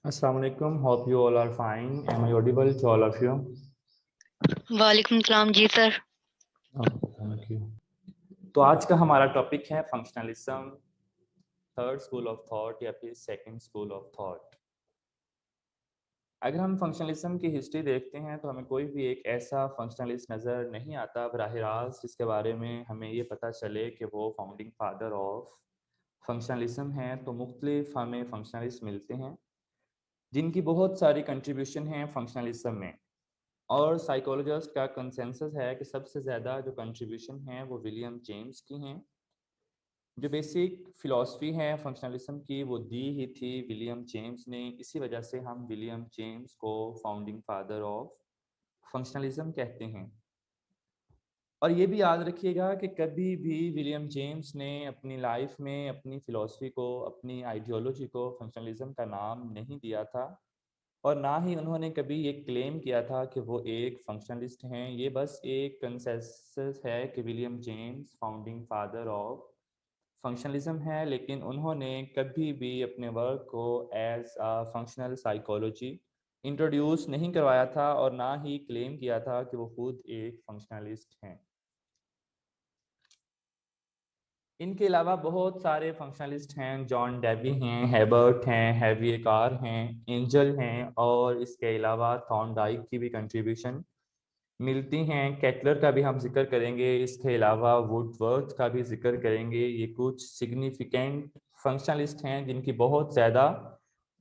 Assalamu alaikum. Hope you all are fine. Am I audible to all of you? वालेकुम सलाम जी sir. Okay, thank you. तो आज का हमारा टॉपिक है functionalism, third school of thought या फिर सेकंड स्कूल ऑफ थॉट। अगर हम फंक्शनलिज्म की हिस्ट्री देखते हैं तो हमें कोई भी एक ऐसा फंक्शनलिस्ट नज़र नहीं आता बराह रास्त जिसके बारे में हमें ये पता चले कि वो फाउंडिंग फादर ऑफ फंक्शनलिज्म हैं। तो मुख्तलिफ हमें फंक्शनलिस्ट मिलते हैं जिनकी बहुत सारी कंट्रीब्यूशन हैं फंक्शनलिज्म में, और साइकोलॉजिस्ट का कंसेंसस है कि सबसे ज़्यादा जो कंट्रीब्यूशन है वो विलियम जेम्स की हैं। जो बेसिक फ़िलॉसफी है फंक्शनलिज्म की वो दी ही थी विलियम जेम्स ने, इसी वजह से हम विलियम जेम्स को फाउंडिंग फादर ऑफ फंक्शनलिज्म कहते हैं। और ये भी याद रखिएगा कि कभी भी विलियम जेम्स ने अपनी लाइफ में अपनी फ़िलॉसफी को, अपनी आइडियोलॉजी को फंक्शनलिज्म का नाम नहीं दिया था, और ना ही उन्होंने कभी ये क्लेम किया था कि वो एक फंक्शनलिस्ट हैं। ये बस एक कंसेंसस है कि William James founding father of functionalism है, लेकिन उन्होंने कभी भी अपने वर्क को as a functional psychology introduce नहीं करवाया था, और ना ही क्लेम किया था कि वो खुद एक फंक्शनलिस्ट हैं। इनके अलावा बहुत सारे फंक्शनलिस्ट हैं, जॉन डेवी हैं, हेबर्ट हैं, हैवी कार हैं, एंजल हैं, और इसके अलावा थॉर्नडाइक की भी कंट्रीब्यूशन मिलती हैं। केटलर का भी हम जिक्र करेंगे, इसके अलावा वुडवर्थ का भी जिक्र करेंगे। ये कुछ सिग्निफिकेंट फंक्शनलिस्ट हैं जिनकी बहुत ज़्यादा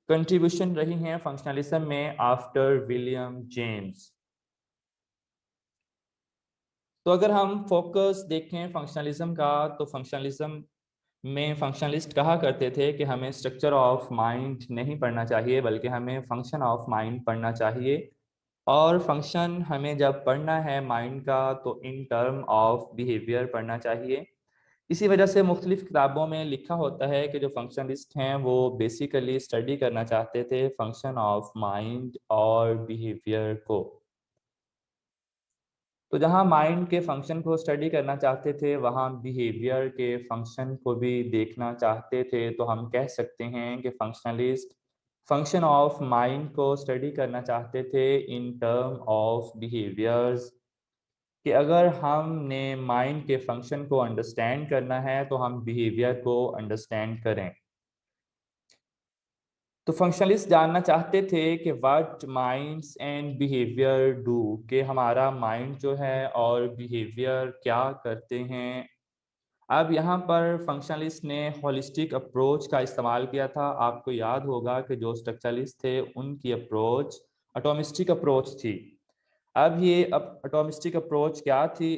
कंट्रीब्यूशन रही हैं फंक्शनलिज्म में आफ्टर विलियम जेम्स। तो अगर हम फोकस देखें फंक्शनलिज्म का, तो फंक्शनलिज्म में फंक्शनलिस्ट कहा करते थे कि हमें स्ट्रक्चर ऑफ माइंड नहीं पढ़ना चाहिए बल्कि हमें फंक्शन ऑफ माइंड पढ़ना चाहिए। और फंक्शन हमें जब पढ़ना है माइंड का तो इन टर्म ऑफ बिहेवियर पढ़ना चाहिए। इसी वजह से मुख्तलिफ किताबों में लिखा होता है कि जो फंक्शनलिस्ट हैं वो बेसिकली स्टडी करना चाहते थे फंक्शन ऑफ माइंड और बिहेवियर को। तो जहाँ माइंड के फंक्शन को स्टडी करना चाहते थे वहाँ बिहेवियर के फंक्शन को भी देखना चाहते थे। तो हम कह सकते हैं कि फंक्शनलिस्ट फंक्शन ऑफ माइंड को स्टडी करना चाहते थे इन टर्म ऑफ बिहेवियर्स, कि अगर हमने माइंड के फंक्शन को अंडरस्टैंड करना है तो हम बिहेवियर को अंडरस्टैंड करें। तो फंक्शनलिस्ट जानना चाहते थे कि what minds and behaviour do, कि हमारा माइंड जो है और बिहेवियर क्या करते हैं। अब यहाँ पर फंक्शनलिस्ट ने होलिस्टिक अप्रोच का इस्तेमाल किया था। आपको याद होगा कि जो स्ट्रक्चरलिस्ट थे उनकी अप्रोच एटॉमिस्टिक अप्रोच थी। अब ये एटॉमिस्टिक अप्रोच क्या थी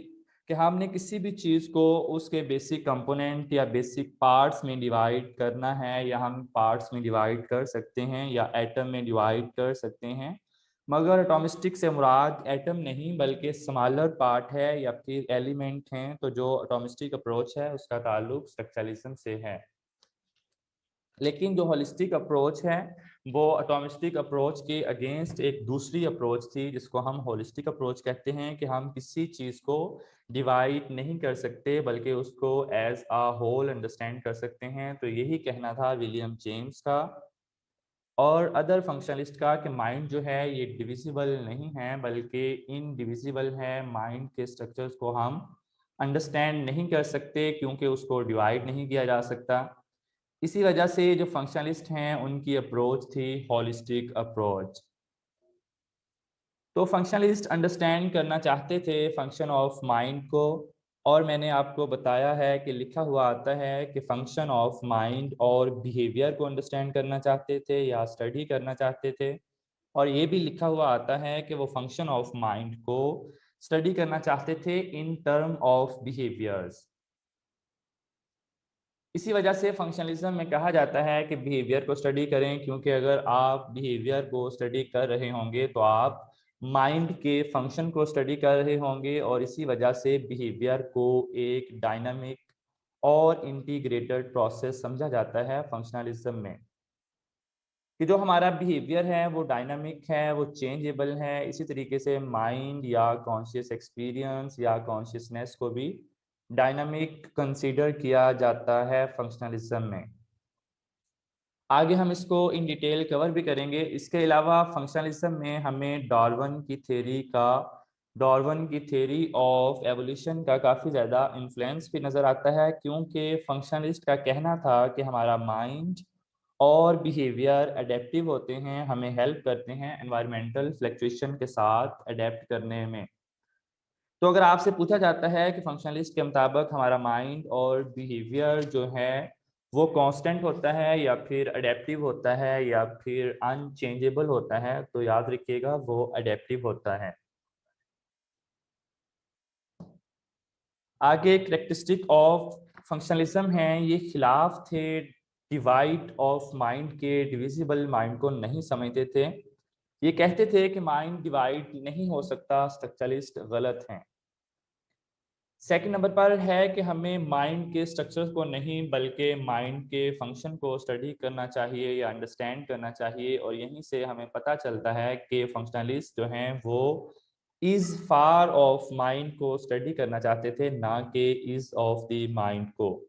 कि हमने किसी भी चीज़ को उसके बेसिक कंपोनेंट या बेसिक पार्ट्स में डिवाइड करना है, या हम पार्ट्स में डिवाइड कर सकते हैं या एटम में डिवाइड कर सकते हैं, मगर एटॉमिस्टिक से मुराद एटम नहीं बल्कि स्मॉलर पार्ट है या फिर एलिमेंट हैं। तो जो एटॉमिस्टिक अप्रोच है उसका ताल्लुक स्ट्रक्चरलिज्म से है। लेकिन जो होलिस्टिक अप्रोच है वो एटॉमिस्टिक अप्रोच के अगेंस्ट एक दूसरी अप्रोच थी जिसको हम होलिस्टिक अप्रोच कहते हैं, कि हम किसी चीज़ को डिवाइड नहीं कर सकते बल्कि उसको एज अ होल अंडरस्टैंड कर सकते हैं। तो यही कहना था विलियम जेम्स का और अदर फंक्शनलिस्ट का कि माइंड जो है ये डिविजिबल नहीं है बल्कि इनडिविजिबल है। माइंड के स्ट्रक्चर्स को हम अंडरस्टैंड नहीं कर सकते क्योंकि उसको डिवाइड नहीं किया जा सकता। इसी वजह से जो फंक्शनलिस्ट हैं उनकी अप्रोच थी होलिस्टिक अप्रोच। तो फंक्शनलिस्ट अंडरस्टैंड करना चाहते थे फंक्शन ऑफ माइंड को, और मैंने आपको बताया है कि लिखा हुआ आता है कि फंक्शन ऑफ माइंड और बिहेवियर को अंडरस्टैंड करना चाहते थे या स्टडी करना चाहते थे। और ये भी लिखा हुआ आता है कि वो फंक्शन ऑफ माइंड को स्टडी करना चाहते थे इन टर्म ऑफ बिहेवियर्स। इसी वजह से फंक्शनलिज्म में कहा जाता है कि बिहेवियर को स्टडी करें, क्योंकि अगर आप बिहेवियर को स्टडी कर रहे होंगे तो आप माइंड के फंक्शन को स्टडी कर रहे होंगे, और इसी वजह से बिहेवियर को एक डायनामिक और इंटीग्रेटेड प्रोसेस समझा जाता है फंक्शनलिज्म में, कि जो हमारा बिहेवियर है वो डायनामिक है, वो चेंजेबल है। इसी तरीके से माइंड या कॉन्शियस एक्सपीरियंस या कॉन्शियसनेस को भी डायनामिक कंसीडर किया जाता है फंक्शनलिज्म में। आगे हम इसको इन डिटेल कवर भी करेंगे। इसके अलावा फंक्शनलिज्म में हमें डार्विन की थ्योरी ऑफ एवोल्यूशन का काफ़ी ज़्यादा इन्फ्लुएंस भी नज़र आता है, क्योंकि फंक्शनलिस्ट का कहना था कि हमारा माइंड और बिहेवियर अडेप्टिव होते हैं, हमें हेल्प करते हैं एनवायरमेंटल फ्लक्चुएशन के साथ अडेप्ट करने में। तो अगर आपसे पूछा जाता है कि फंक्शनलिस्ट के मुताबिक हमारा माइंड और बिहेवियर जो है वो कांस्टेंट होता है या फिर अडेप्टिव होता है या फिर अनचेंजेबल होता है, तो याद रखिएगा वो अडेप्टिव होता है। आगे करेक्टरिस्टिक ऑफ फंक्शनलिज्म है, ये खिलाफ थे डिवाइड ऑफ माइंड के, डिविजिबल माइंड को नहीं समझते थे। ये कहते थे कि माइंड डिवाइड नहीं हो सकता, स्ट्रक्चरलिस्ट गलत हैं। सेकंड नंबर पर है कि हमें माइंड के स्ट्रक्चर को नहीं बल्कि माइंड के फंक्शन को स्टडी करना चाहिए या अंडरस्टैंड करना चाहिए, और यहीं से हमें पता चलता है कि फंक्शनलिस्ट जो हैं वो इज फार ऑफ माइंड को स्टडी करना चाहते थे, ना कि इज ऑफ द माइंड को।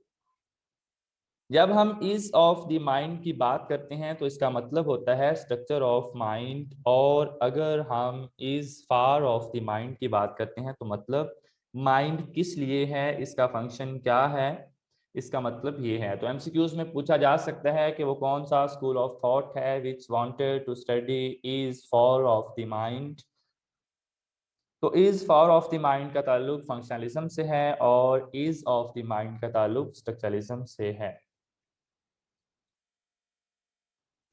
जब हम इज ऑफ द माइंड की बात करते हैं तो इसका मतलब होता है स्ट्रक्चर ऑफ माइंड, और अगर हम is far of the mind की बात करते हैं तो मतलब माइंड किस लिए है, इसका फंक्शन क्या है, इसका मतलब ये है। तो एमसीक्यूज में पूछा जा सकता है कि वो कौन सा स्कूल ऑफ थॉट है which wanted to study is far of the mind. तो is far of the mind का ताल्लुक फंक्शनलिज्म से है और इज ऑफ द माइंड का ताल्लुक स्ट्रक्चरलिज्म से है।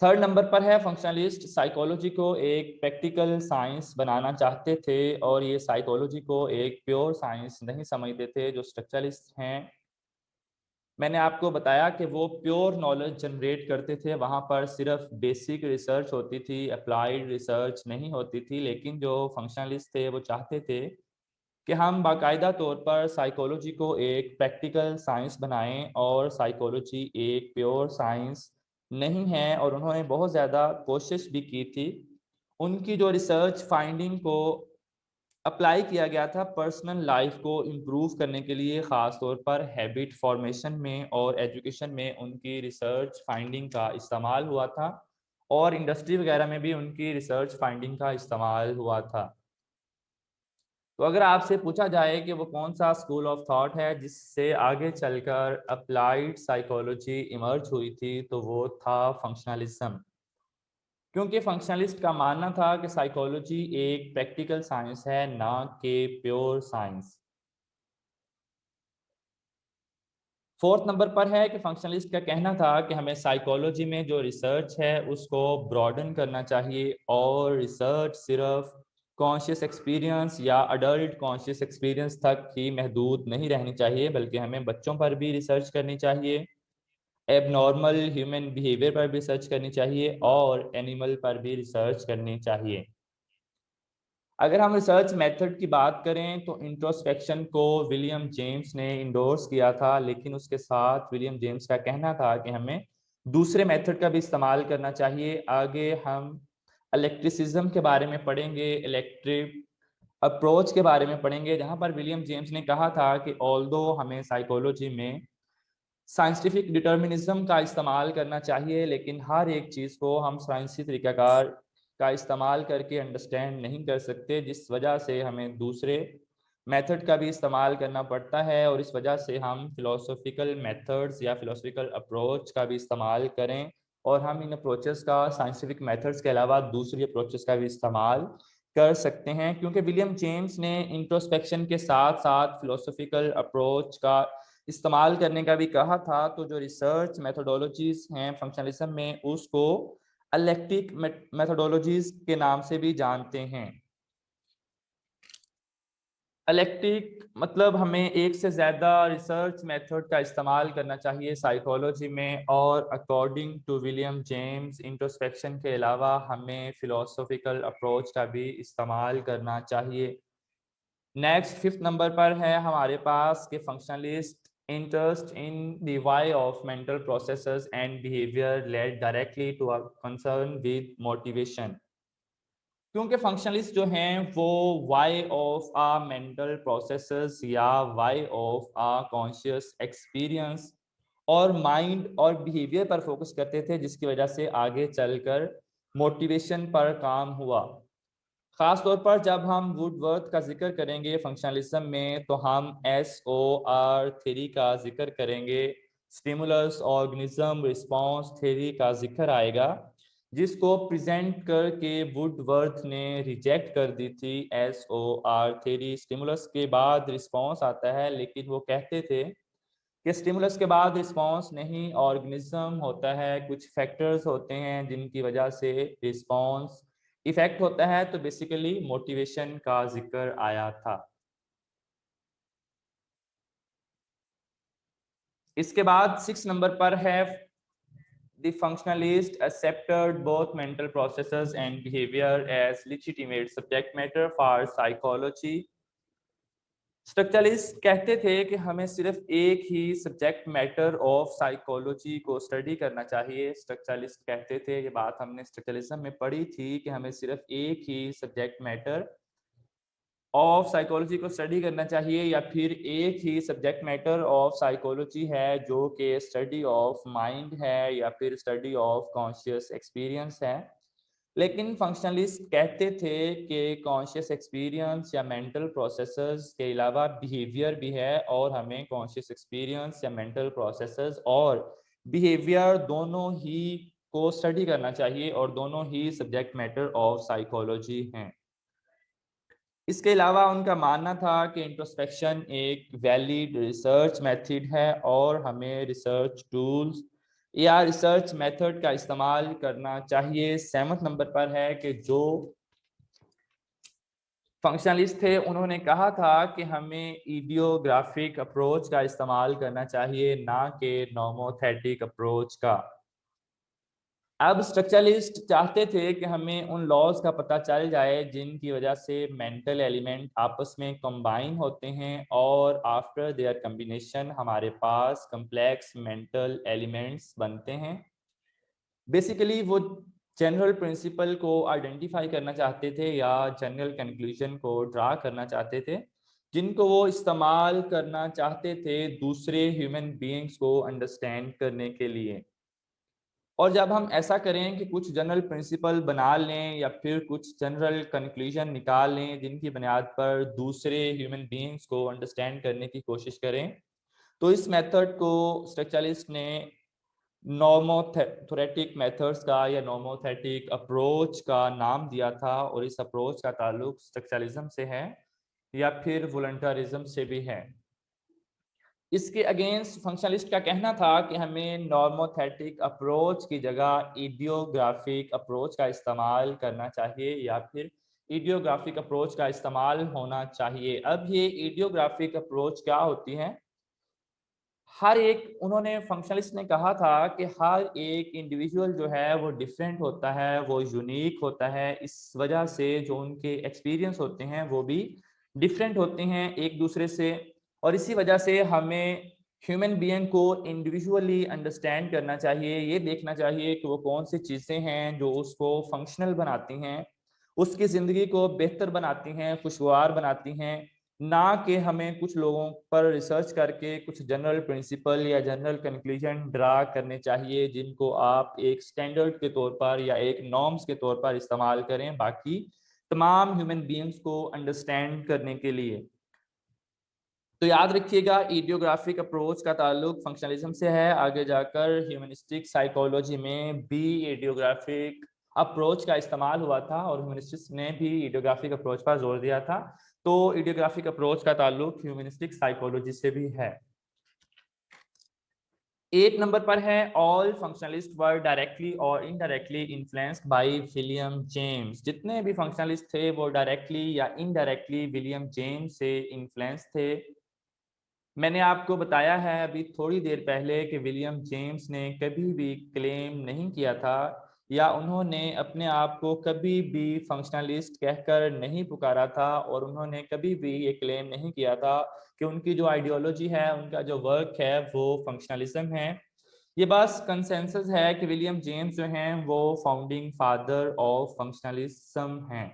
थर्ड नंबर पर है फंक्शनलिस्ट साइकोलॉजी को एक प्रैक्टिकल साइंस बनाना चाहते थे, और ये साइकोलॉजी को एक प्योर साइंस नहीं समझते थे जो स्ट्रक्चरलिस्ट हैं। मैंने आपको बताया कि वो प्योर नॉलेज जनरेट करते थे, वहाँ पर सिर्फ बेसिक रिसर्च होती थी, अप्लाइड रिसर्च नहीं होती थी। लेकिन जो फंक्शनलिस्ट थे वो चाहते थे कि हम बाकायदा तौर पर साइकोलॉजी को एक प्रैक्टिकल साइंस बनाएं, और साइकोलॉजी एक प्योर साइंस नहीं है, और उन्होंने बहुत ज़्यादा कोशिश भी की थी। उनकी जो रिसर्च फाइंडिंग को अप्लाई किया गया था पर्सनल लाइफ को इम्प्रूव करने के लिए, ख़ास तौर पर हैबिट फॉर्मेशन में और एजुकेशन में उनकी रिसर्च फाइंडिंग का इस्तेमाल हुआ था, और इंडस्ट्री वगैरह में भी उनकी रिसर्च फाइंडिंग का इस्तेमाल हुआ था। तो अगर आपसे पूछा जाए कि वो कौन सा स्कूल ऑफ थॉट है जिससे आगे चलकर अप्लाइड साइकोलॉजी इमर्ज हुई थी, तो वो था फंक्शनलिज्म। क्योंकि फंक्शनलिस्ट का मानना था कि साइकोलॉजी एक प्रैक्टिकल साइंस है, ना कि प्योर साइंस। फोर्थ नंबर पर है कि फंक्शनलिस्ट का कहना था कि हमें साइकोलॉजी में जो रिसर्च है उसको ब्रॉडन करना चाहिए, और रिसर्च सिर्फ कॉन्शियस एक्सपीरियंस या अडल्ट कॉन्शियस एक्सपीरियंस तक ही महदूद नहीं रहनी चाहिए, बल्कि हमें बच्चों पर भी रिसर्च करनी चाहिए, एबनॉर्मल ह्यूमन बिहेवियर पर भी रिसर्च करनी चाहिए, और एनिमल पर भी रिसर्च करनी चाहिए। अगर हम रिसर्च मेथड की बात करें तो इंट्रोस्पेक्शन को विलियम जेम्स ने इंडोर्स किया था, लेकिन उसके साथ विलियम जेम्स का कहना था कि हमें दूसरे मेथड का भी इस्तेमाल करना चाहिए। आगे हम इलेक्ट्रिसिज्म के बारे में पढ़ेंगे, इलेक्ट्रिक अप्रोच के बारे में पढ़ेंगे, जहां पर विलियम जेम्स ने कहा था कि ऑल्दो हमें साइकोलॉजी में साइंटिफिक डिटर्मिनिज्म का इस्तेमाल करना चाहिए, लेकिन हर एक चीज़ को हम साइंसी तरीकाकार का इस्तेमाल करके अंडरस्टैंड नहीं कर सकते, जिस वजह से हमें दूसरे मेथड का भी इस्तेमाल करना पड़ता है, और इस वजह से हम फिलोसॉफिकल मेथड्स या फिलोसॉफिकल अप्रोच का भी इस्तेमाल करें, और हम इन अप्रोचेस का साइंटिफिक मेथड्स के अलावा दूसरी अप्रोचेस का भी इस्तेमाल कर सकते हैं। क्योंकि विलियम जेम्स ने इंट्रोस्पेक्शन के साथ साथ फिलोसॉफिकल अप्रोच का इस्तेमाल करने का भी कहा था, तो जो रिसर्च मेथोडोलॉजीज हैं फंक्शनलिज्म में उसको इलेक्ट्रिक मेथोडोलॉजीज के नाम से भी जानते हैं। इलेक्ट्रिक मतलब हमें एक से ज़्यादा रिसर्च मेथड का इस्तेमाल करना चाहिए साइकोलॉजी में, और according to William James introspection के अलावा हमें फिलोसॉफिकल अप्रोच का भी इस्तेमाल करना चाहिए। नेक्स्ट फिफ्थ नंबर पर है हमारे पास कि functionalist interest in the why of mental processes and behaviour led directly to a concern with motivation. क्योंकि फंक्शनलिस्ट जो हैं वो why of a mental processes या why of a conscious experience और माइंड और बिहेवियर पर फोकस करते थे, जिसकी वजह से आगे चलकर मोटिवेशन पर काम हुआ। खास तौर पर जब हम वुडवर्थ का जिक्र करेंगे फंक्शनलिज्म में, तो हम SOR थ्योरी का जिक्र करेंगे, स्टिमुलस ऑर्गेनिज्म रिस्पॉन्स थ्योरी का जिक्र आएगा, जिसको प्रेजेंट करके वुडवर्थ ने रिजेक्ट कर दी थी। SOR थ्योरी, स्टिमुलस के बाद रिस्पॉन्स आता है, लेकिन वो कहते थे कि स्टिमुलस के बाद रिस्पॉन्स नहीं, ऑर्गेनिज्म होता है, कुछ फैक्टर्स होते हैं जिनकी वजह से रिस्पॉन्स इफेक्ट होता है। तो बेसिकली मोटिवेशन का जिक्र आया था। इसके बाद 6 नंबर पर है, the functionalist accepted both mental processes and behavior as legitimate subject matter for psychology। Structuralist कहते थे कि हमें सिर्फ एक ही सब्जेक्ट मैटर ऑफ साइकोलॉजी को स्टडी करना चाहिए। स्ट्रक्चरलिस्ट कहते थे, ये बात हमने स्ट्रक्चरलिज्म में पढ़ी थी, कि हमें सिर्फ एक ही सब्जेक्ट मैटर ऑफ साइकोलॉजी को स्टडी करना चाहिए, या फिर एक ही सब्जेक्ट मैटर ऑफ साइकोलॉजी है जो कि स्टडी ऑफ माइंड है या फिर स्टडी ऑफ कॉन्शियस एक्सपीरियंस है। लेकिन फंक्शनलिस्ट कहते थे कि कॉन्शियस एक्सपीरियंस या मेंटल प्रोसेसेस के अलावा बिहेवियर भी है, और हमें कॉन्शियस एक्सपीरियंस या मेंटल प्रोसेसेस और बिहेवियर दोनों ही को स्टडी करना चाहिए, और दोनों ही सब्जेक्ट मैटर ऑफ साइकोलॉजी हैं। इसके अलावा उनका मानना था कि इंट्रोस्पेक्शन एक वैलिड रिसर्च मेथड है, और हमें रिसर्च टूल्स या रिसर्च मेथड का इस्तेमाल करना चाहिए। 7 नंबर पर है कि जो फंक्शनलिस्ट थे उन्होंने कहा था कि हमें इडियोग्राफिक अप्रोच का इस्तेमाल करना चाहिए, ना कि नॉमोथेटिक अप्रोच का। अब स्ट्रक्चरलिस्ट चाहते थे कि हमें उन लॉज का पता चल जाए जिनकी वजह से मेंटल एलिमेंट आपस में कंबाइन होते हैं, और आफ्टर देयर कम्बिनेशन हमारे पास कम्प्लेक्स मेंटल एलिमेंट्स बनते हैं। बेसिकली वो जनरल प्रिंसिपल को आइडेंटिफाई करना चाहते थे, या जनरल कंक्लूजन को ड्रा करना चाहते थे, जिनको वो इस्तेमाल करना चाहते थे दूसरे ह्यूमन बीइंग्स को अंडरस्टैंड करने के लिए। और जब हम ऐसा करें कि कुछ जनरल प्रिंसिपल बना लें या फिर कुछ जनरल कंक्लूजन निकाल लें जिनकी बुनियाद पर दूसरे ह्यूमन बीइंग्स को अंडरस्टैंड करने की कोशिश करें, तो इस मेथड को स्ट्रक्चरलिस्ट ने नॉर्मोथेटिक मेथड्स का या नॉर्मोथेटिक अप्रोच का नाम दिया था। और इस अप्रोच का ताल्लुक स्ट्रक्चरलिज्म से है या फिर वॉलंटरिज्म से भी है। इसके अगेंस्ट फंक्शनलिस्ट का कहना था कि हमें नॉर्मोथेटिक अप्रोच की जगह इडियोग्राफिक अप्रोच का इस्तेमाल करना चाहिए, या फिर इडियोग्राफिक अप्रोच का इस्तेमाल होना चाहिए। अब ये इडियोग्राफिक अप्रोच क्या होती है? हर एक, उन्होंने फंक्शनलिस्ट ने कहा था कि हर एक इंडिविजुअल जो है वो डिफरेंट होता है, वो यूनिक होता है। इस वजह से जो उनके एक्सपीरियंस होते हैं वो भी डिफरेंट होते हैं एक दूसरे से, और इसी वजह से हमें ह्यूमन बीइंग को इंडिविजुअली अंडरस्टैंड करना चाहिए। ये देखना चाहिए कि वो कौन सी चीज़ें हैं जो उसको फंक्शनल बनाती हैं, उसकी ज़िंदगी को बेहतर बनाती हैं, खुशगवार बनाती हैं, ना कि हमें कुछ लोगों पर रिसर्च करके कुछ जनरल प्रिंसिपल या जनरल कंक्लूजन ड्रा करने चाहिए जिनको आप एक स्टैंडर्ड के तौर पर या एक नॉर्म्स के तौर पर इस्तेमाल करें बाकी तमाम ह्यूमन बीइंग्स को अंडरस्टैंड करने के लिए। तो याद रखिएगा, इडियोग्राफिक अप्रोच का ताल्लुक फंक्शनलिज्म से है। आगे जाकर ह्यूमनिस्टिक साइकोलॉजी में भी इडियोग्राफिक अप्रोच का इस्तेमाल हुआ था, और ह्यूमनिस्टिक्स ने भी इडियोग्राफिक अप्रोच पर जोर दिया था। तो इडियोग्राफिक अप्रोच का ताल्लुक ह्यूमनिस्टिक साइकोलॉजी से भी है। 8 नंबर पर है, ऑल फंक्शनलिस्ट वर डायरेक्टली और indirectly influenced by William James. जितने भी फंक्शनलिस्ट थे वो डायरेक्टली या इनडायरेक्टली विलियम जेम्स से इन्फ्लुएंस थे। मैंने आपको बताया है अभी थोड़ी देर पहले कि विलियम जेम्स ने कभी भी क्लेम नहीं किया था, या उन्होंने अपने आप को कभी भी फंक्शनलिस्ट कहकर नहीं पुकारा था, और उन्होंने कभी भी ये क्लेम नहीं किया था कि उनकी जो आइडियोलॉजी है, उनका जो वर्क है वो फंक्शनलिज्म है। ये बस कंसेंसस है कि विलियम जेम्स जो हैं वो फाउंडिंग फादर ऑफ फंक्शनलिज्म हैं।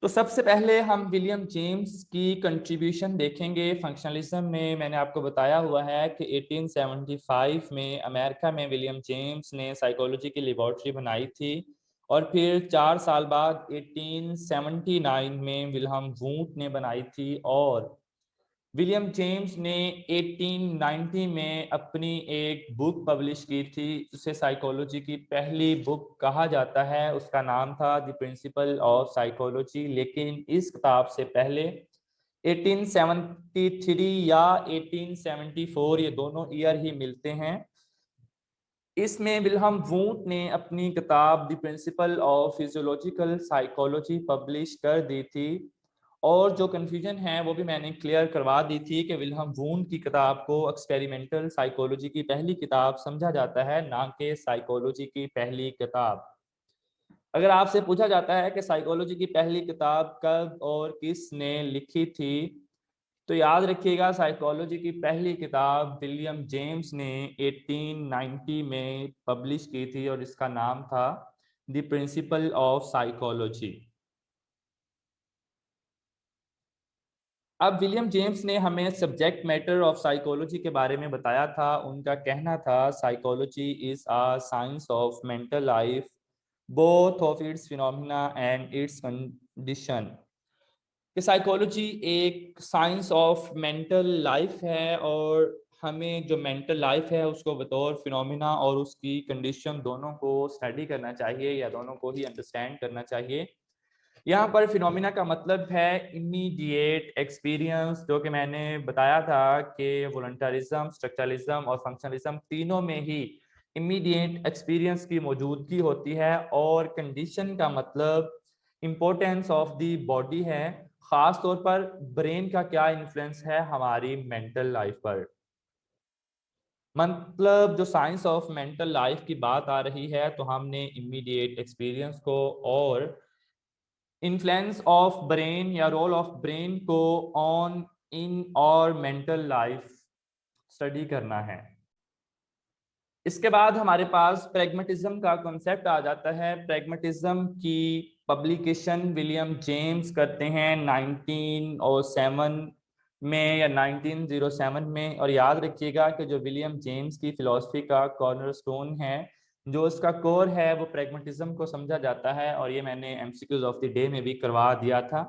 तो सबसे पहले हम विलियम जेम्स की कंट्रीब्यूशन देखेंगे फंक्शनलिज्म में। मैंने आपको बताया हुआ है कि 1875 में अमेरिका में विलियम जेम्स ने साइकोलॉजी की लेबॉर्ट्री बनाई थी और फिर 4 साल बाद 1879 में विल्हम वूंट ने बनाई थी और विलियम जेम्स ने 1890 में अपनी एक बुक पब्लिश की थी, उसे साइकोलॉजी की पहली बुक कहा जाता है। उसका नाम था द प्रिंसिपल ऑफ साइकोलॉजी। लेकिन इस किताब से पहले 1873 या 1874, ये दोनों ईयर ही मिलते हैं, इसमें विल्हम वूंट ने अपनी किताब the principle of physiological psychology publish कर दी थी। और जो कंफ्यूजन है वो भी मैंने क्लियर करवा दी थी कि विल्हम वूंट की किताब को एक्सपेरिमेंटल साइकोलॉजी की पहली किताब समझा जाता है, ना कि साइकोलॉजी की पहली किताब। अगर आपसे पूछा जाता है कि साइकोलॉजी की पहली किताब कब और किसने लिखी थी, तो याद रखिएगा साइकोलॉजी की पहली किताब विलियम जेम्स ने 1890 में पब्लिश की थी और इसका नाम था द प्रिंसिपल ऑफ साइकोलॉजी। अब विलियम जेम्स ने हमें सब्जेक्ट मैटर ऑफ साइकोलॉजी के बारे में बताया था। उनका कहना था psychology is a science of mental life, both of its phenomena and it's condition. कि साइकोलॉजी एक साइंस ऑफ मेंटल लाइफ है और हमें जो मेंटल लाइफ है उसको बतौर फिनोमिना और उसकी कंडीशन दोनों को स्टडी करना चाहिए या दोनों को ही अंडरस्टैंड करना चाहिए। यहाँ पर फिनोमिना का मतलब है इमीडिएट एक्सपीरियंस, जो कि मैंने बताया था कि वॉलंटरिज्म, स्ट्रक्चरलिज्म और फंक्शनलिज्म तीनों में ही इमीडिएट एक्सपीरियंस की मौजूदगी होती है। और कंडीशन का मतलब इम्पोर्टेंस ऑफ द बॉडी है, खास तौर पर ब्रेन का क्या इन्फ्लुएंस है हमारी मेंटल लाइफ पर। मतलब जो साइंस ऑफ मेंटल लाइफ की बात आ रही है तो हमने इमीडिएट एक्सपीरियंस को और इन्फ्लुएंस ऑफ ब्रेन या रोल ऑफ ब्रेन को ऑन इन और मेंटल लाइफ स्टडी करना है। इसके बाद हमारे पास प्रैग्मेटिज्म का कॉन्सेप्ट आ जाता है। प्रैग्मेटिज्म की पब्लिकेशन विलियम जेम्स करते हैं 1907 में या 1907 में। और याद रखिएगा कि जो विलियम जेम्स की फिलॉसफी का कॉर्नरस्टोन है, जो उसका कोर है, वो प्रैग्मेटिज्म को समझा जाता है और ये मैंने एमसीक्यूज ऑफ द डे में भी करवा दिया था।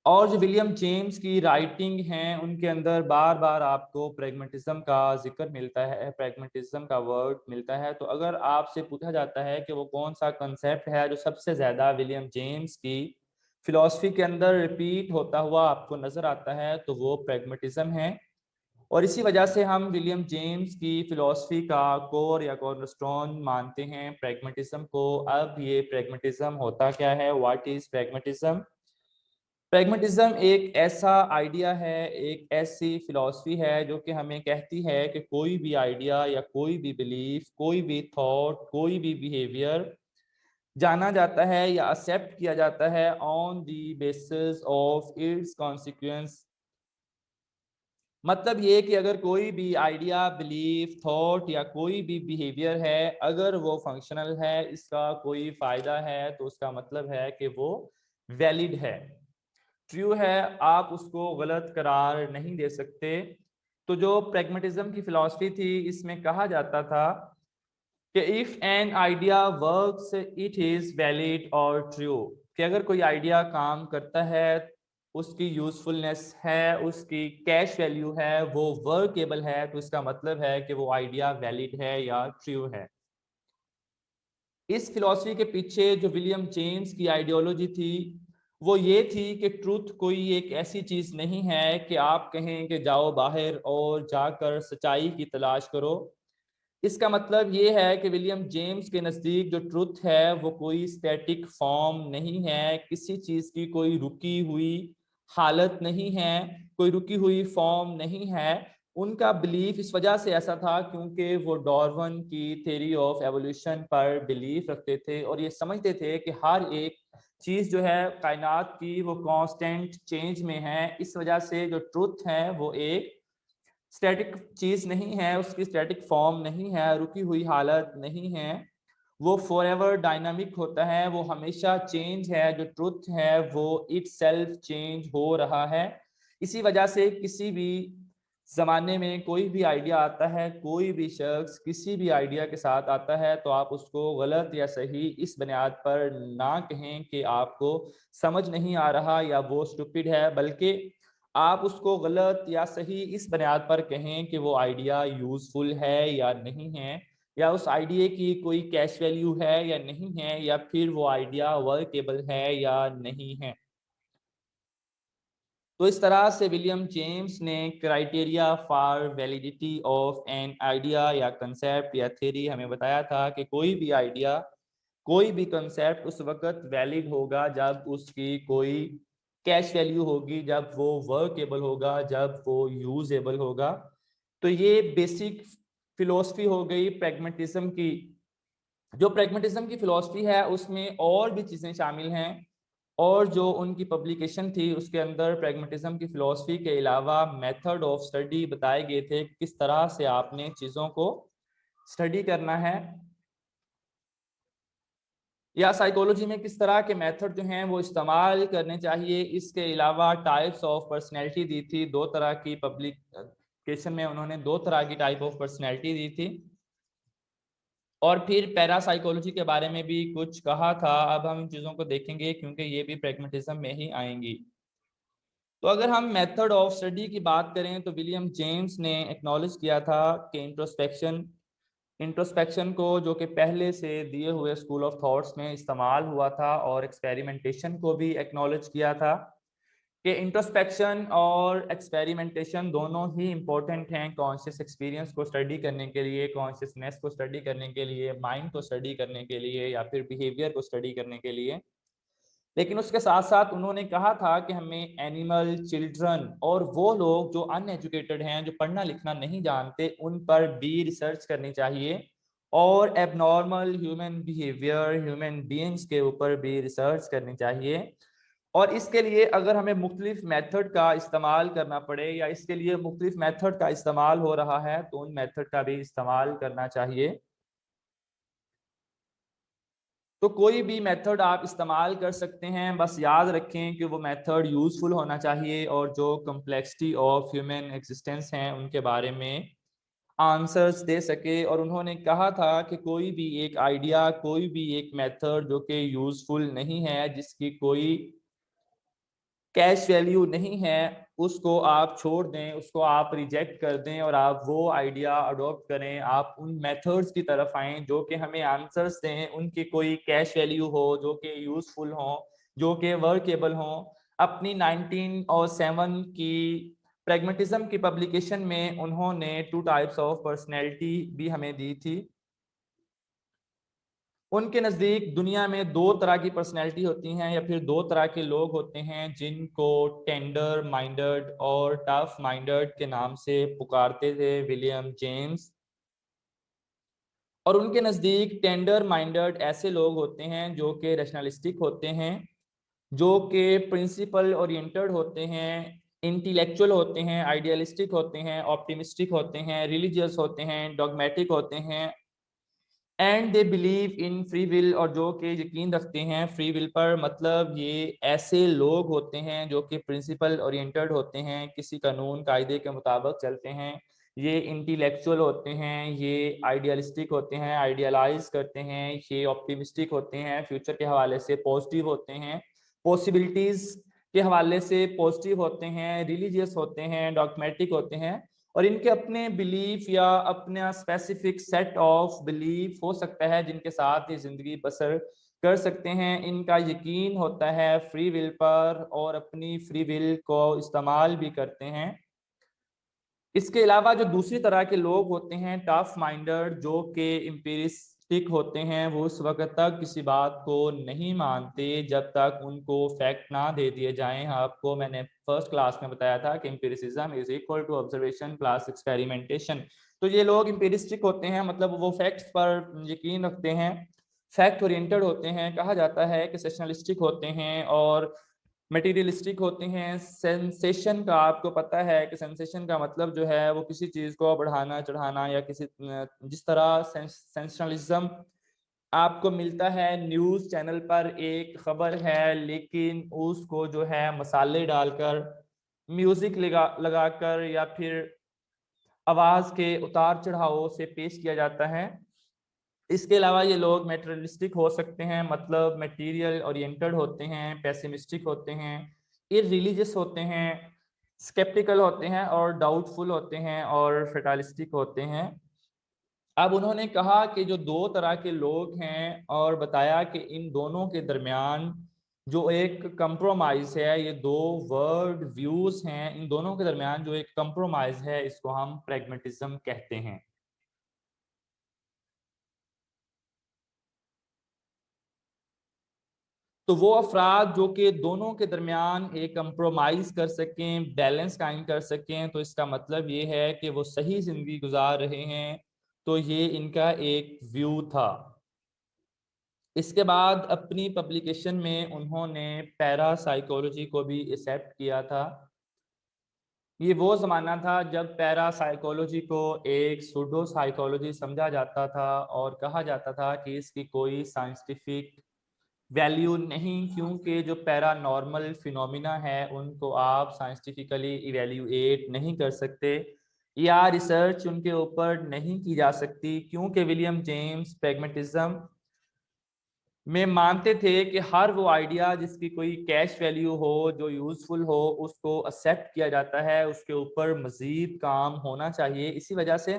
और जो विलियम जेम्स की राइटिंग है उनके अंदर बार बार आपको प्रैग्मेटिज्म का जिक्र मिलता है, प्रैग्मेटिज्म का वर्ड मिलता है। तो अगर आपसे पूछा जाता है कि वो कौन सा कंसेप्ट है जो सबसे ज्यादा विलियम जेम्स की फिलॉसफी के अंदर रिपीट होता हुआ आपको नजर आता है, तो वो प्रैग्मेटिज्म है। और इसी वजह से हम विलियम जेम्स की फिलॉसफी का कोर या कॉर्नरस्टोन मानते हैं प्रैग्मेटिज्म को। अब ये प्रैग्मेटिज्म होता क्या है, व्हाट इज प्रैग्मेटिज्म? प्रैग्मेटिज्म एक ऐसा आइडिया है, एक ऐसी फिलॉसफी है जो कि हमें कहती है कि कोई भी आइडिया या कोई भी बिलीफ, कोई भी थॉट, कोई भी बिहेवियर जाना जाता है या एक्सेप्ट किया जाता है on the basis of its consequence. मतलब ये कि अगर कोई भी आइडिया, बिलीफ, थॉट या कोई भी बिहेवियर है, अगर वो फंक्शनल है, इसका कोई फायदा है, तो उसका मतलब है कि वो वैलिड है, ट्रू है, आप उसको गलत करार नहीं दे सकते। तो जो प्रैग्मेटिज्म की फिलॉसफी थी, इसमें कहा जाता था कि if an idea works it is valid और ट्रू। कि अगर कोई आइडिया काम करता है, उसकी यूजफुलनेस है, उसकी कैश वैल्यू है, वो वर्केबल है, तो इसका मतलब है कि वो आइडिया वैलिड है या ट्रू है। इस फिलॉसफी के पीछे जो विलियम जेम्स की आइडियोलॉजी थी वो ये थी कि ट्रूथ कोई एक ऐसी चीज नहीं है कि आप कहें कि जाओ बाहर और जाकर सच्चाई की तलाश करो। इसका मतलब ये है कि विलियम जेम्स के नज़दीक जो ट्रुथ है वो कोई स्टैटिक फॉर्म नहीं है, किसी चीज़ की कोई रुकी हुई हालत नहीं है, कोई रुकी हुई फॉर्म नहीं है। उनका बिलीफ इस वजह से ऐसा था क्योंकि वो डार्विन की थ्योरी ऑफ एवोल्यूशन पर बिलीफ रखते थे और ये समझते थे कि हर एक चीज़ जो है कायनात की वो कांस्टेंट चेंज में है। इस वजह से जो ट्रुथ है वो एक स्टैटिक चीज नहीं है, उसकी स्टैटिक फॉर्म नहीं है, रुकी हुई हालत नहीं है। वो फॉरएवर डायनामिक होता है, वो हमेशा चेंज है, जो ट्रुथ है वो इटसेल्फ चेंज हो रहा है। इसी वजह से किसी भी ज़माने में कोई भी आइडिया आता है, कोई भी शख्स किसी भी आइडिया के साथ आता है, तो आप उसको गलत या सही इस बुनियाद पर ना कहें कि आपको समझ नहीं आ रहा या वो स्टूपिड है, बल्कि आप उसको गलत या सही इस बुनियाद पर कहें कि वो आइडिया यूज़फुल है या नहीं है, या उस आइडिया की कोई कैश वैल्यू है या नहीं है, या फिर वो आइडिया वर्केबल है या नहीं है। तो इस तरह से विलियम जेम्स ने criteria for validity of an idea या कंसेप्ट या थ्योरी हमें बताया था कि कोई भी आइडिया, कोई भी कंसेप्ट उस वक्त वैलिड होगा जब उसकी कोई कैश वैल्यू होगी, जब वो वर्केबल होगा, जब वो यूजेबल होगा। तो ये बेसिक फिलोसफी हो गई प्रैग्मेटिज्म की। जो प्रैग्मेटिज्म की फिलॉसफी है उसमें और भी चीज़ें शामिल हैं, और जो उनकी पब्लिकेशन थी उसके अंदर प्रैग्मेटिज्म की फिलॉसफी के अलावा मेथड ऑफ स्टडी बताए गए थे, किस तरह से आपने चीज़ों को स्टडी करना है, या साइकोलॉजी में किस तरह के मेथड जो हैं वो इस्तेमाल करने चाहिए। इसके अलावा टाइप्स ऑफ पर्सनैलिटी दी थी, दो तरह की पब्लिकेशन में उन्होंने दो तरह की टाइप ऑफ पर्सनैलिटी दी थी, और फिर पैरासाइकोलॉजी के बारे में भी कुछ कहा था। अब हम इन चीज़ों को देखेंगे क्योंकि ये भी प्रैग्मेटिज्म में ही आएंगी। तो अगर हम मेथड ऑफ स्टडी की बात करें तो विलियम जेम्स ने एक्नॉलेज किया था कि इंट्रोस्पेक्शन को, जो कि पहले से दिए हुए स्कूल ऑफ थॉट्स में इस्तेमाल हुआ था, और एक्सपेरिमेंटेशन को भी एक्नॉलेज किया था कि इंट्रोस्पेक्शन और एक्सपेरिमेंटेशन दोनों ही इम्पोर्टेंट हैं कॉन्शियस एक्सपीरियंस को स्टडी करने के लिए, कॉन्शियसनेस को स्टडी करने के लिए, माइंड को स्टडी करने के लिए, या फिर बिहेवियर को स्टडी करने के लिए। लेकिन उसके साथ साथ उन्होंने कहा था कि हमें एनिमल, चिल्ड्रन और वो लोग जो अनएजुकेटेड हैं, जो पढ़ना लिखना नहीं जानते, उन पर भी रिसर्च करनी चाहिए, और abnormal human behaviour, human beings के ऊपर भी रिसर्च करनी चाहिए। और इसके लिए अगर हमें मुख्तलिफ मेथड का इस्तेमाल करना पड़े, या इसके लिए मुख्तलिफ मेथड का इस्तेमाल हो रहा है, तो उन मेथड का भी इस्तेमाल करना चाहिए। तो कोई भी मेथड आप इस्तेमाल कर सकते हैं, बस याद रखें कि वो मेथड यूजफुल होना चाहिए, और जो कम्प्लेक्सिटी ऑफ ह्यूमन एग्जिस्टेंस हैं उनके बारे में आंसर्स दे सके। और उन्होंने कहा था कि कोई भी एक आइडिया, कोई भी एक मेथड जो कि यूजफुल नहीं है, जिसकी कोई कैश वैल्यू नहीं है, उसको आप छोड़ दें, उसको आप रिजेक्ट कर दें, और आप वो आइडिया अडॉप्ट करें। आप उन मेथड्स की तरफ आएँ जो कि हमें आंसर्स दें, उनकी कोई कैश वैल्यू हो, जो कि यूजफुल हो, जो कि वर्केबल हो। अपनी 1907 की प्रैग्मेटिज्म की पब्लिकेशन में उन्होंने टू टाइप्स ऑफ पर्सनैलिटी भी हमें दी थी। उनके नज़दीक दुनिया में दो तरह की पर्सनैलिटी होती हैं, या फिर दो तरह के लोग होते हैं, जिनको टेंडर माइंडेड और टफ माइंडेड के नाम से पुकारते थे विलियम जेम्स। और उनके नज़दीक टेंडर माइंडेड ऐसे लोग होते हैं जो कि रैशनलिस्टिक होते हैं, जो कि प्रिंसिपल ओरिएंटेड होते हैं, इंटेलेक्चुअल होते हैं, आइडियलिस्टिक होते हैं, ऑप्टिमिस्टिक होते हैं, रिलीजियस होते हैं, डॉगमेटिक होते हैं, and they believe in free will, और जो कि यकीन रखते हैं फ्री विल पर। मतलब ये ऐसे लोग होते हैं जो कि प्रिंसिपल ओरिएंटेड होते हैं, किसी कानून कायदे के मुताबिक चलते हैं। ये इंटेलेक्चुअल होते हैं, ये आइडियलिस्टिक होते हैं, आइडियलाइज करते हैं, ये ऑप्टिमिस्टिक होते हैं, फ्यूचर के हवाले से पॉजिटिव होते हैं, पॉसिबिलिटीज के हवाले से पॉजिटिव होते हैं, रिलीजियस होते हैं, डॉगमेटिक होते हैं। और इनके अपने बिलीफ या अपना स्पेसिफिक सेट ऑफ बिलीफ हो सकता है जिनके साथ ये ज़िंदगी बसर कर सकते हैं। इनका यकीन होता है फ्री विल पर, और अपनी फ्री विल को इस्तेमाल भी करते हैं। इसके अलावा जो दूसरी तरह के लोग होते हैं टफ माइंडेड, जो कि एम्पिरिस्टिक होते हैं, वो उस वक्त तक किसी बात को नहीं मानते जब तक उनको फैक्ट ना दे दिए जाएं। आपको मैंने फर्स्ट क्लास में बताया था कि empiricism is equal to observation plus experimentation. तो ये लोग एम्पिरिस्टिक होते हैं, मतलब वो फैक्ट्स पर यकीन रखते हैं, फैक्ट ओरिएंटेड होते हैं। कहा जाता है कि सेशनलिस्टिक होते हैं और मटेरियलिस्टिक होते हैं। सेंसेशन का आपको पता है कि सेंसेशन का मतलब जो है वो किसी चीज़ को बढ़ाना चढ़ाना, या किसी जिस तरह सेंसेशनलिज्म आपको मिलता है न्यूज़ चैनल पर एक खबर है, लेकिन उसको जो है मसाले डालकर, म्यूजिक लगाकर या फिर आवाज के उतार चढ़ावों से पेश किया जाता है। इसके अलावा ये लोग मेटेरियलिस्टिक हो सकते हैं, मतलब मटेरियल ओरिएंटेड होते हैं, पेसिमिस्टिक होते हैं, इररिलीजियस होते हैं, स्केप्टिकल होते हैं और डाउटफुल होते हैं और फेटालिस्टिक होते हैं। अब उन्होंने कहा कि जो दो तरह के लोग हैं और बताया कि इन दोनों के दरमियान जो एक कंप्रोमाइज है, ये दो वर्ल्ड व्यूज हैं, इन दोनों के दरमियान जो एक कंप्रोमाइज है, इसको हम प्रैग्मेटिज्म कहते हैं। तो वो अफराद जो कि दोनों के दरमियान एक कंप्रोमाइज कर सकें, बैलेंस कायम कर सकें, तो इसका मतलब ये है कि वो सही जिंदगी गुजार रहे हैं। तो ये इनका एक व्यू था। इसके बाद अपनी पब्लिकेशन में उन्होंने पैरा साइकोलॉजी को भी एक्सेप्ट किया था। ये वो ज़माना था जब पैरा साइकोलॉजी को एक सूडो साइकोलॉजी समझा जाता था और कहा जाता था कि इसकी कोई साइंटिफिक वैल्यू नहीं, क्योंकि जो पैरानॉर्मल फिनोमिना है उनको आप साइंटिफिकली इवेल्युएट नहीं कर सकते या रिसर्च उनके ऊपर नहीं की जा सकती, क्योंकि विलियम जेम्स प्रैग्मेटिज्म में मानते थे कि हर वो आइडिया जिसकी कोई कैश वैल्यू हो, जो यूजफुल हो, उसको एक्सेप्ट किया जाता है, उसके ऊपर मजीद काम होना चाहिए। इसी वजह से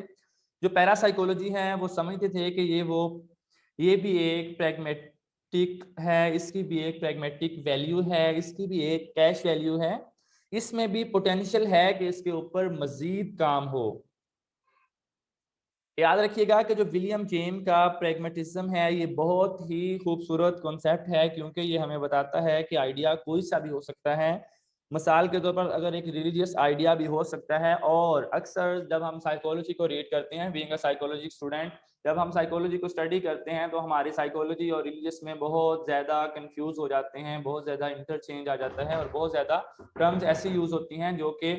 जो पैरासाइकोलॉजी है वो समझते थे कि ये भी एक प्रैग्मेटिक है, इसकी भी एक प्रैग्मेटिक वैल्यू है, इसकी भी एक कैश वैल्यू है, इसमें भी पोटेंशियल है कि इसके ऊपर मजीद काम हो। याद रखिएगा कि जो विलियम जेम का प्रैग्मेटिज्म है ये बहुत ही खूबसूरत कॉन्सेप्ट है, क्योंकि ये हमें बताता है कि आइडिया कोई सा भी हो सकता है। मिसाल के तौर पर अगर एक रिलीजियस आइडिया भी हो सकता है, और अक्सर जब हम साइकोलॉजी को रीड करते हैं, बीइंग अ साइकोलॉजी स्टूडेंट, जब हम साइकोलॉजी को स्टडी करते हैं तो हमारी साइकोलॉजी और रिलीजियस में बहुत ज़्यादा कंफ्यूज हो जाते हैं, बहुत ज़्यादा इंटरचेंज आ जाता है और बहुत ज़्यादा टर्म्स ऐसी यूज़ होती हैं जो कि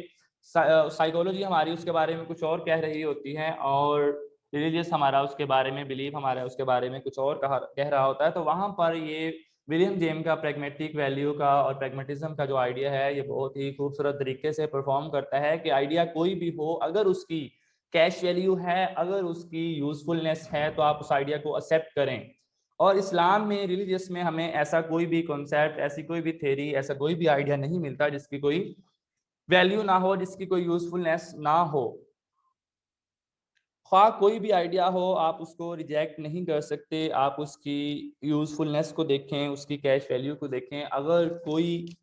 साइकोलॉजी हमारी उसके बारे में कुछ और कह रही होती है और रिलीजियस हमारा उसके बारे में, बिलीफ हमारा उसके बारे में कुछ और कह रहा होता है। तो वहां पर ये विलियम जेम का प्रैग्मेटिक वैल्यू का और प्रैग्मेटिज्म का जो आइडिया है ये बहुत ही खूबसूरत तरीके से परफॉर्म करता है कि आइडिया कोई भी हो, अगर उसकी कैश वैल्यू है, अगर उसकी यूजफुलनेस है, तो आप उस आइडिया को एक्सेप्ट करें। और इस्लाम में, रिलीजियस में, हमें ऐसा कोई भी कॉन्सेप्ट, ऐसी कोई भी थ्योरी, ऐसा कोई भी आइडिया नहीं मिलता जिसकी कोई वैल्यू ना हो, जिसकी कोई यूजफुलनेस ना हो। ख्वाह कोई भी आइडिया हो, आप उसको रिजेक्ट नहीं कर सकते, आप उसकी यूजफुलनेस को देखें, उसकी कैश वैल्यू को देखें। अगर कोई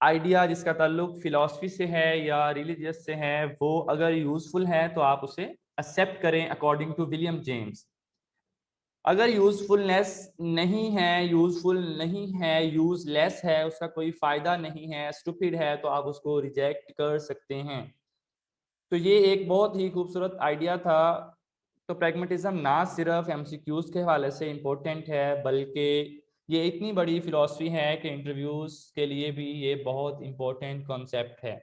आइडिया जिसका ताल्लुक फिलॉसफी से है या रिलीजियस से है, वो अगर यूजफुल है तो आप उसे एक्सेप्ट करें अकॉर्डिंग टू विलियम जेम्स। अगर यूजफुलनेस नहीं है, यूजफुल नहीं है, यूजलेस है, उसका कोई फायदा नहीं है, स्टूपिड है, तो आप उसको रिजेक्ट कर सकते हैं। तो ये एक बहुत ही खूबसूरत आइडिया था। तो प्रैग्मेटिज्म ना सिर्फ एमसीक्यूज के हवाले से इम्पोर्टेंट है, बल्कि ये इतनी बड़ी फिलॉसफी है कि इंटरव्यूज के लिए भी ये बहुत इम्पोर्टेंट कॉन्सेप्ट है।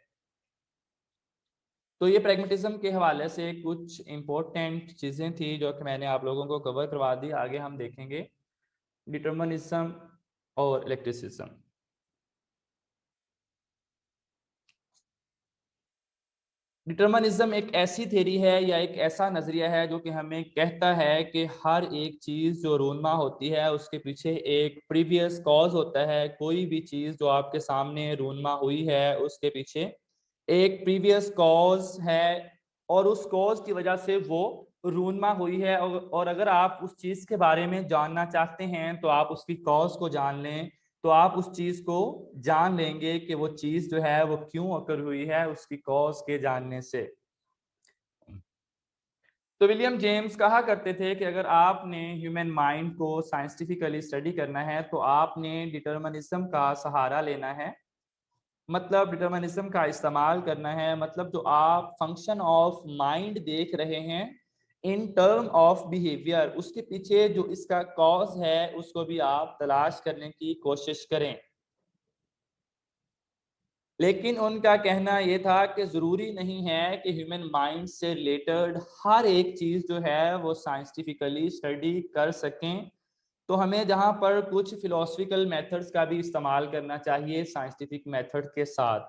तो ये प्रैग्मेटिज्म के हवाले से कुछ इम्पोर्टेंट चीज़ें थी जो कि मैंने आप लोगों को कवर करवा दी। आगे हम देखेंगे डिटर्मिनिज्म और इलेक्ट्रिसिज्म। डिटर्मिनिज्म एक ऐसी थ्योरी है या एक ऐसा नजरिया है जो कि हमें कहता है कि हर एक चीज जो रूनमा होती है उसके पीछे एक प्रीवियस कॉज होता है। कोई भी चीज जो आपके सामने रूनमा हुई है उसके पीछे एक प्रीवियस कॉज है और उस कॉज की वजह से वो रूनमा हुई है। और अगर आप उस चीज के बारे में जानना चाहते हैं तो आप उसकी कॉज को जान लें, तो आप उस चीज को जान लेंगे कि वो चीज जो है वो क्यों अकर हुई है, उसकी कॉज के जानने से। तो विलियम जेम्स कहा करते थे कि अगर आपने ह्यूमन माइंड को साइंटिफिकली स्टडी करना है तो आपने डिटर्मिनिज्म का सहारा लेना है, मतलब डिटर्मिनिज्म का इस्तेमाल करना है। मतलब जो आप फंक्शन ऑफ माइंड देख रहे हैं इन टर्म ऑफ बिहेवियर, उसके पीछे जो इसका कॉज है उसको भी आप तलाश करने की कोशिश करें। लेकिन उनका कहना यह था कि ज़रूरी नहीं है कि ह्यूमन माइंड से रिलेटेड हर एक चीज़ जो है वो साइंटिफिकली स्टडी कर सकें। तो हमें जहाँ पर कुछ फिलोसफिकल मेथड्स का भी इस्तेमाल करना चाहिए साइंटिफिक मेथड के साथ,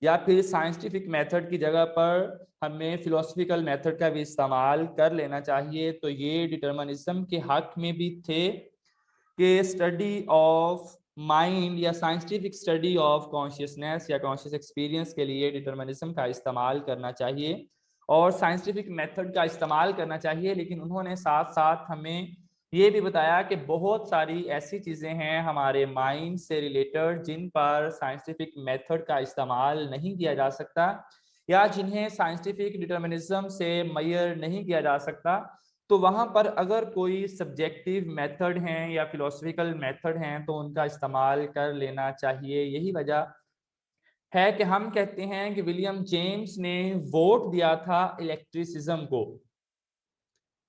या फिर साइंटिफिक मेथड की जगह पर हमें फिलोसफिकल मेथड का भी इस्तेमाल कर लेना चाहिए। तो ये डिटर्मिनिज्म के हक में भी थे कि स्टडी ऑफ माइंड या साइंटिफिक स्टडी ऑफ कॉन्शियसनेस या कॉन्शियस एक्सपीरियंस के लिए डिटर्मिनिज्म का इस्तेमाल करना चाहिए और साइंटिफिक मेथड का इस्तेमाल करना चाहिए। लेकिन उन्होंने साथ साथ हमें ये भी बताया कि बहुत सारी ऐसी चीज़ें हैं हमारे माइंड से रिलेटेड जिन पर साइंटिफिक मेथड का इस्तेमाल नहीं किया जा सकता या जिन्हें साइंटिफिक डिटर्मिनिज्म से मेजर नहीं किया जा सकता। तो वहाँ पर अगर कोई सब्जेक्टिव मेथड हैं या फिलोसफिकल मेथड हैं तो उनका इस्तेमाल कर लेना चाहिए। यही वजह है कि हम कहते हैं कि विलियम जेम्स ने वोट दिया था इलेक्ट्रिसिज्म को।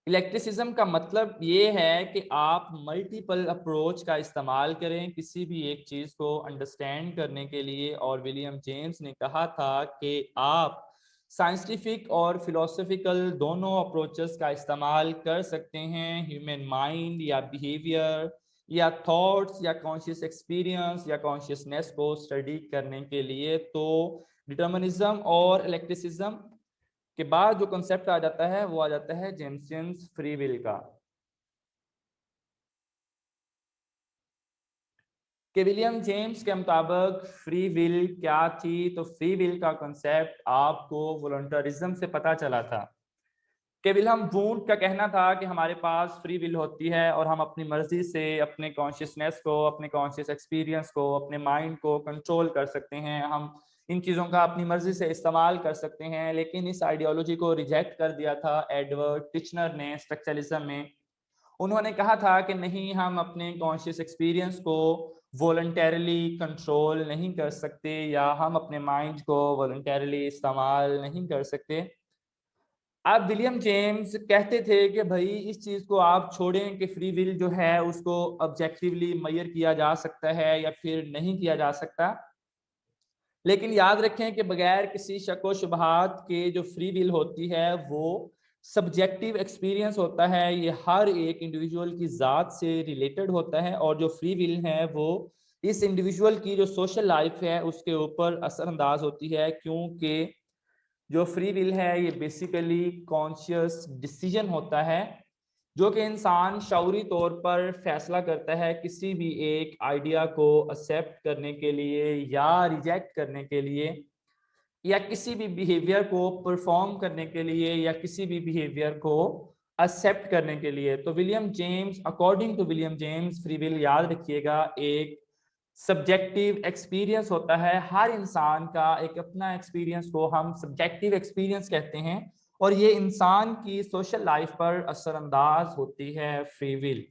इलेक्ट्रिसिज्म का मतलब ये है कि आप मल्टीपल अप्रोच का इस्तेमाल करें किसी भी एक चीज़ को अंडरस्टैंड करने के लिए। और विलियम जेम्स ने कहा था कि आप साइंटिफिक और फिलोसफिकल दोनों अप्रोचेस का इस्तेमाल कर सकते हैं ह्यूमन माइंड या बिहेवियर या थॉट्स या कॉन्शियस एक्सपीरियंस या कॉन्शियसनेस को स्टडी करने के लिए। तो डिटर्मिनिज्म और इलेक्ट्रिसिज्म के बाद जो कॉन्सेप्ट आ जाता है वो आ जाता है जेम्सियंस फ्री विल का। कि विलियम जेम्स के मुताबिक फ्री विल क्या थी। तो फ्री विल का कॉन्सेप्ट आपको वॉलंटरिज्म से पता चला था कि विलियम वुंड का कहना था कि हमारे पास फ्री विल होती है और हम अपनी मर्जी से अपने कॉन्शियसनेस को, अपने कॉन्शियस एक्सपीरियंस को, अपने माइंड को कंट्रोल कर सकते हैं। हम इन चीज़ों का अपनी मर्जी से इस्तेमाल कर सकते हैं। लेकिन इस आइडियोलॉजी को रिजेक्ट कर दिया था एडवर्ड टिचनर ने स्ट्रक्चरलिज्म में। उन्होंने कहा था कि नहीं, हम अपने कॉन्शियस एक्सपीरियंस को वॉलंटरली कंट्रोल नहीं कर सकते या हम अपने माइंड को वॉलंटरली इस्तेमाल नहीं कर सकते। अब विलियम जेम्स कहते थे कि भाई इस चीज़ को आप छोड़ें कि फ्री विल जो है उसको ऑब्जेक्टिवली मेजर किया जा सकता है या फिर नहीं किया जा सकता। लेकिन याद रखें कि बगैर किसी शक व शुबहात के जो फ्री विल होती है वो सब्जेक्टिव एक्सपीरियंस होता है। ये हर एक इंडिविजुअल की ज़ात से रिलेटेड होता है और जो फ्री विल है वो इस इंडिविजुअल की जो सोशल लाइफ है उसके ऊपर असरअंदाज होती है। क्योंकि जो फ्री विल है ये बेसिकली कॉन्शियस डिसीजन होता है जो कि इंसान शऊरी तौर पर फैसला करता है किसी भी एक आइडिया को एक्सेप्ट करने के लिए या रिजेक्ट करने के लिए, या किसी भी बिहेवियर को परफॉर्म करने के लिए या किसी भी बिहेवियर को एक्सेप्ट करने के लिए। तो William James, according to William James, free will याद रखिएगा एक सब्जेक्टिव एक्सपीरियंस होता है। हर इंसान का एक अपना एक्सपीरियंस को हम सब्जेक्टिव एक्सपीरियंस कहते हैं और ये इंसान की सोशल लाइफ पर असरअंदाज होती है फ्री विल।